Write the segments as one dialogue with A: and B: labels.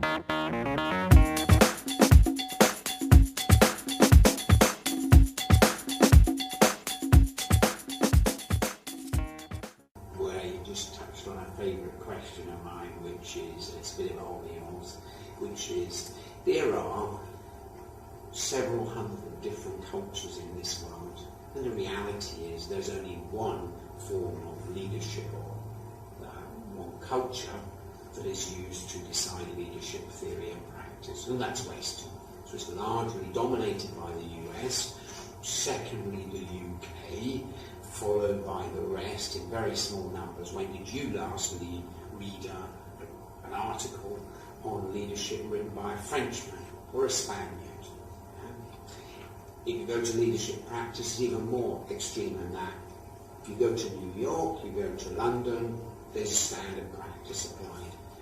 A: Where you just touched on a favourite question of mine, which is, it's a bit of old news, which is, there are several hundred different cultures in this world, and the reality is there's only one form of leadership or one culture that is used to decide leadership theory and practice, and that's Western. So it's largely dominated by the US, secondly the UK, followed by the rest in very small numbers. When did you last read an article on leadership written by a Frenchman or a Spaniard? If you go to leadership practice, it's even more extreme than that. If you go to New York, you go to London, there's a standard practice applied.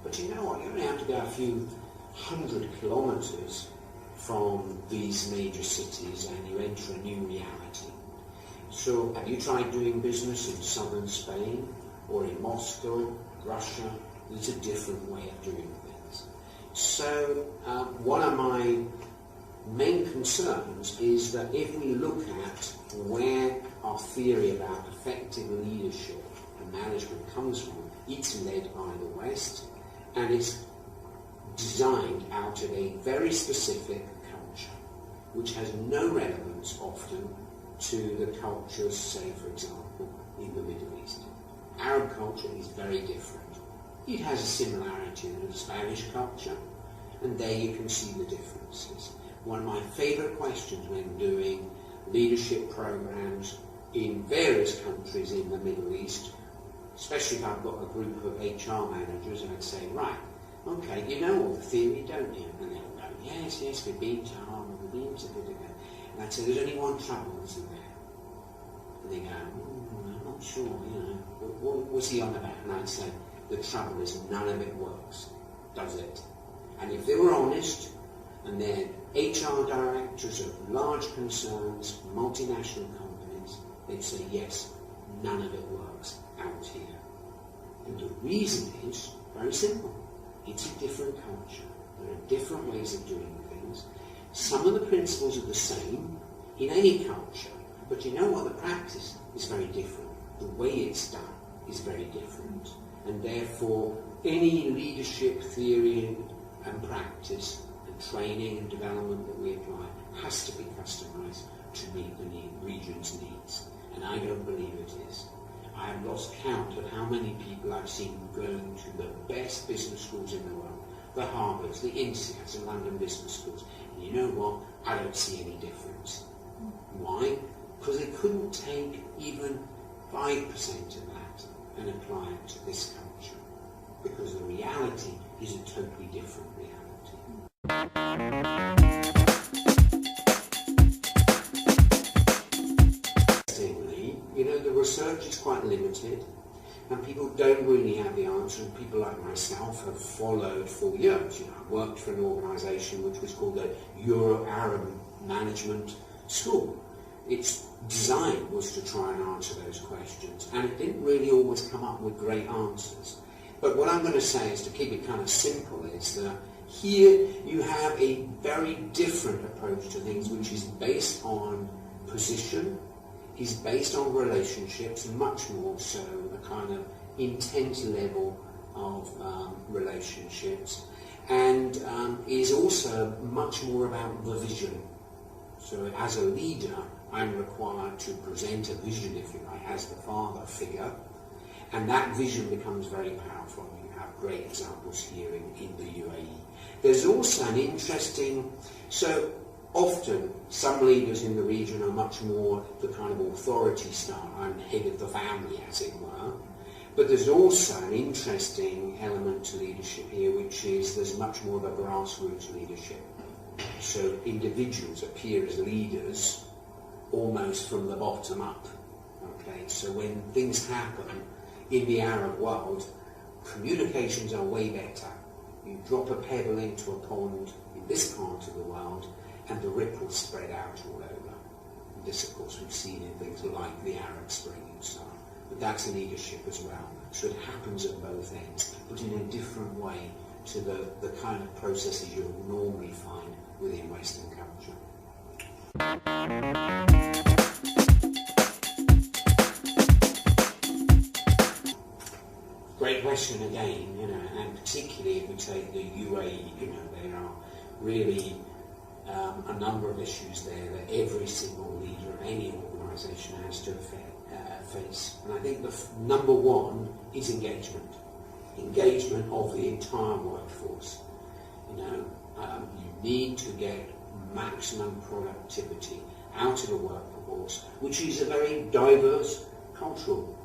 A: But you know what, you only have to go a few hundred kilometres from these major cities and you enter a new reality. So have you tried doing business in southern Spain or in Moscow, Russia? It's a different way of doing things. So one of my main concerns is that if we look at where our theory about effective leadership and management comes from, it's led by the West and it's designed out of a very specific culture which has no relevance often to the cultures, say for example, in the Middle East. Arab culture is very different. It has a similarity to the Spanish culture, and there you can see the differences. One of my favourite questions when doing leadership programs in various countries in the Middle East, especially if I've got a group of HR managers, and I'd say, right, okay, you know all the theory, don't you? And they'll go, yes, we've been to Harvard, we've been to Bidder. And I'd say, there's only one trouble, isn't there? And they go, I'm not sure, what's he on about? And I'd say, the trouble is none of it works, does it? And if they were honest, and they're HR directors of large concerns, multinational companies, they'd say, yes, none of it works out here. And the reason is very simple. It's a different culture. There are different ways of doing things. Some of the principles are the same in any culture, but you know what? The practice is very different. The way it's done is very different. And therefore, any leadership theory and practice and training and development that we apply has to be customized to meet the region's needs. And I don't believe it is. I have lost count of how many people I've seen going to the best business schools in the world, the Harvards, the INSEADs, and London business schools. And you know what? I don't see any difference. Why? Because they couldn't take even 5% of that and apply it to this culture. Because the reality is a totally different reality. Interestingly, the research is quite limited and people don't really have the answer, and people like myself have followed for years. I worked for an organisation which was called the Euro-Arab Management School. Its design was to try and answer those questions, and it didn't really always come up with great answers. But what I'm going to say is, to keep it kind of simple, is that here you have a very different approach to things, which is based on position, is based on relationships, much more so a kind of intense level of relationships, and is also much more about the vision. So as a leader, I'm required to present a vision, if you like, as the father figure, and that vision becomes very powerful. You have great examples here in the UAE. There's also an interesting, so often some leaders in the region are much more the kind of authority style. I'm head of the family, as it were. But there's also an interesting element to leadership here, which is there's much more of a grassroots leadership. So individuals appear as leaders almost from the bottom up. Okay, so when things happen in the Arab world, communications are way better. You drop a pebble into a pond in this part of the world and the ripples spread out all over. And this, of course, we've seen in things like the Arab Spring and so on. But that's leadership as well. So it happens at both ends, but in a different way to the kind of processes you'll normally find within Western culture. Great question again, and particularly if we take the UAE, there are really a number of issues there that every single leader of any organisation has to face. And I think the number one is engagement of the entire workforce. You need to get maximum productivity out of the workforce, which is a very diverse cultural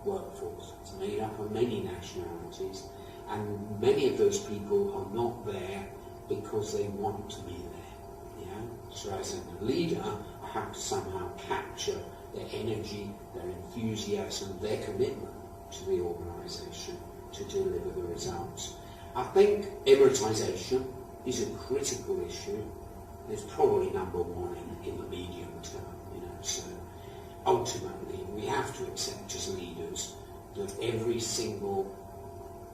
A: workforce. It's made up of many nationalities, and many of those people are not there because they want to be there. So as a leader, I have to somehow capture their energy, their enthusiasm, their commitment to the organisation to deliver the results. I think Emiratisation is a critical issue. It's probably number one in the medium term. So ultimately, we have to accept as leaders that every single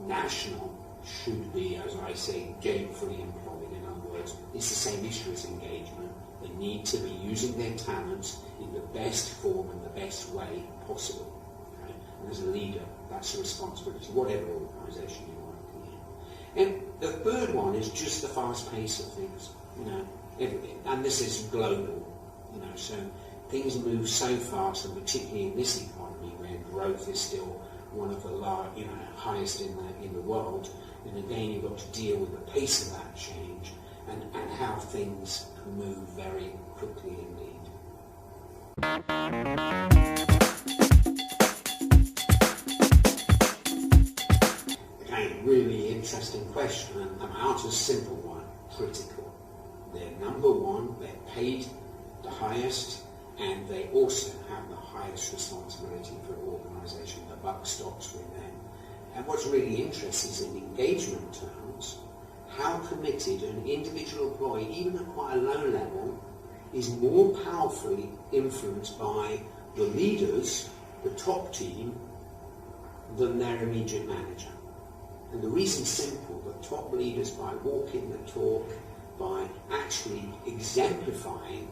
A: national should be, as I say, gainfully employed. In other words, it's the same issue as engagement. They need to be using their talents in the best form and the best way possible. Okay? And as a leader, that's a responsibility, whatever organisation you're working in. And the third one is just the fast pace of things. And this is global. So things move so fast, and particularly in this economy where growth is still one of the highest in the world. And again, you've got to deal with the pace of that change and how things can move very quickly indeed. Again, really interesting question, and my answer is a simple one: critical. They're number one, they're paid the highest, and they also have the highest responsibility for the organisation. The buck stops with them. And what's really interesting is in engagement terms, how committed an individual employee, even at quite a low level, is more powerfully influenced by the leaders, the top team, than their immediate manager. And the reason's simple: the top leaders, by walking the talk, by actually exemplifying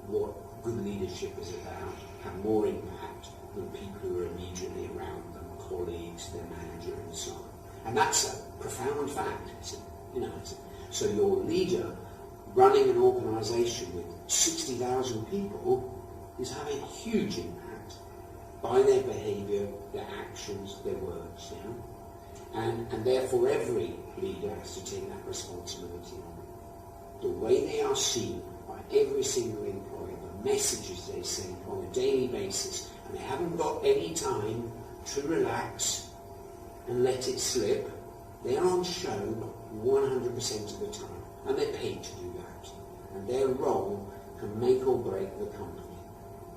A: what good leadership is about, have more impact than people who are immediately around them, colleagues, their manager, and so on. And that's a profound fact. So your leader running an organisation with 60,000 people is having a huge impact by their behaviour, their actions, their words. And therefore every leader has to take that responsibility on. The way they are seen by every single employee, the messages they send on a daily basis, and they haven't got any time to relax and let it slip. They are on show 100% of the time, and they're paid to do that. And their role can make or break the company.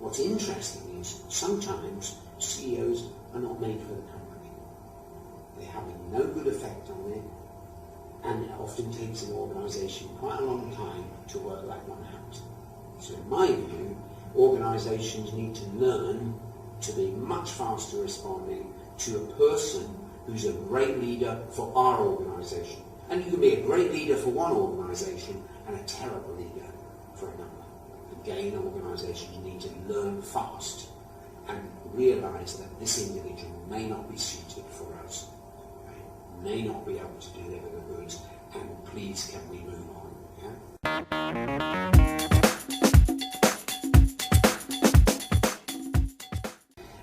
A: What's interesting is sometimes CEOs are not made for the company. They're having no good effect on it, and it often takes an organisation quite a long time to work that one out. So in my view, organisations need to learn to be much faster responding to a person who's a great leader for our organisation. And you can be a great leader for one organisation and a terrible leader for another. Again, organisations need to learn fast and realise that this individual may not be suited for us, may not be able to deliver the goods, and please can we move on?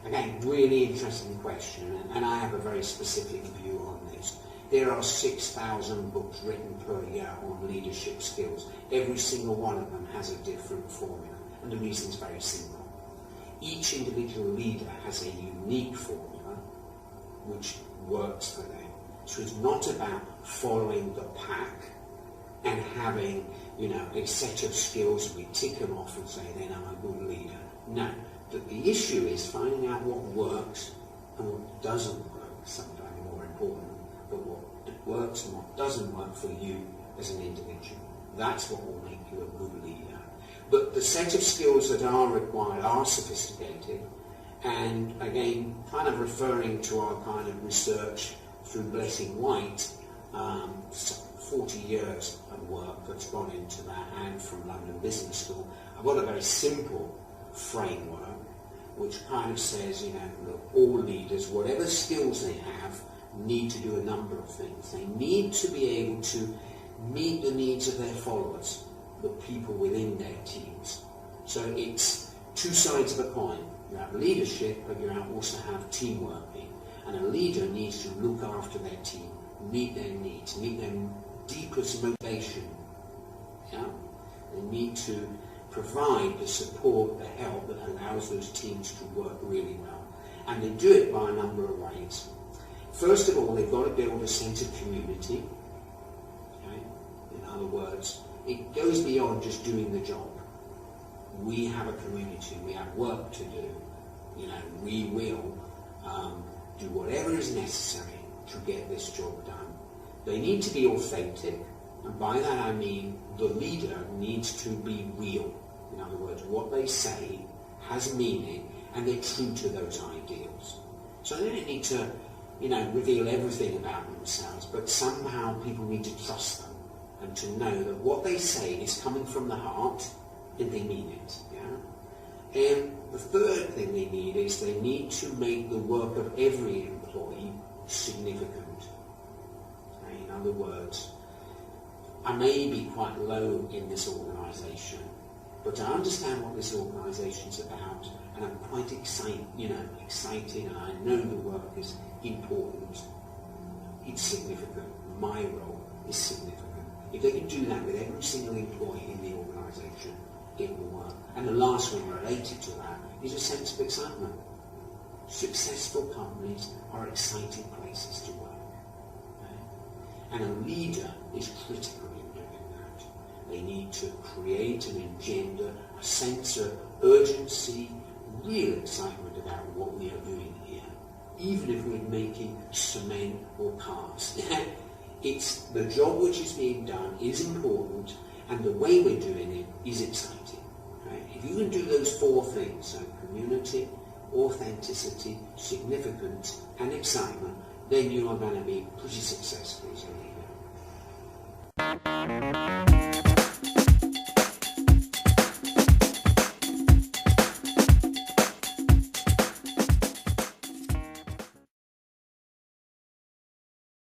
A: Again, really interesting question, and I have a very specific view on this. There are 6,000 books written per year on leadership skills. Every single one of them has a different formula, and the reason is very simple. Each individual leader has a unique formula which works for them. So it's not about following the pack and having, a set of skills we tick them off and say, then I'm a good leader. No. The issue is finding out what works and what doesn't work, sometimes more important, but what works and what doesn't work for you as an individual. That's what will make you a good leader. But the set of skills that are required are sophisticated, and again, kind of referring to our kind of research through Blessing White, 40 years of work that's gone into that, and from London Business School, I've got a very simple framework which kind of says, you know, look, all leaders, whatever skills they have, need to do a number of things. They need to be able to meet the needs of their followers, the people within their teams. So it's two sides of a coin. You have leadership, but you also have team working. And a leader needs to look after their team, meet their needs, meet their deepest motivation. Yeah? They need to provide the support, the help that allows those teams to work really well. And they do it by a number of ways. First of all, they've got to build a sense of community. Okay? In other words, it goes beyond just doing the job. We have a community, we have work to do. You know, we will do whatever is necessary to get this job done. They need to be authentic, and by that I mean the leader needs to be real. In other words, what they say has meaning, and they're true to those ideals. So they don't need to, you know, reveal everything about themselves, but somehow people need to trust them and to know that what they say is coming from the heart and they mean it. Yeah? And the third thing they need is they need to make the work of every employee significant. Okay? In other words, I may be quite low in this organisation, but I understand what this organisation is about, and I'm quite excited, and I know the work is important. It's significant. My role is significant. If they can do that with every single employee in the organisation, it will work. And the last one related to that is a sense of excitement. Successful companies are exciting places to work. Okay? And a leader is critical in doing that. They need to create and engender a sense of urgency, real excitement about what we are doing here, even if we're making cement or cars. It's the job which is being done is important, and the way we're doing it is exciting. Right? If you can do those four things, so community, authenticity, significance, and excitement, then you are going to be pretty successful as a leader.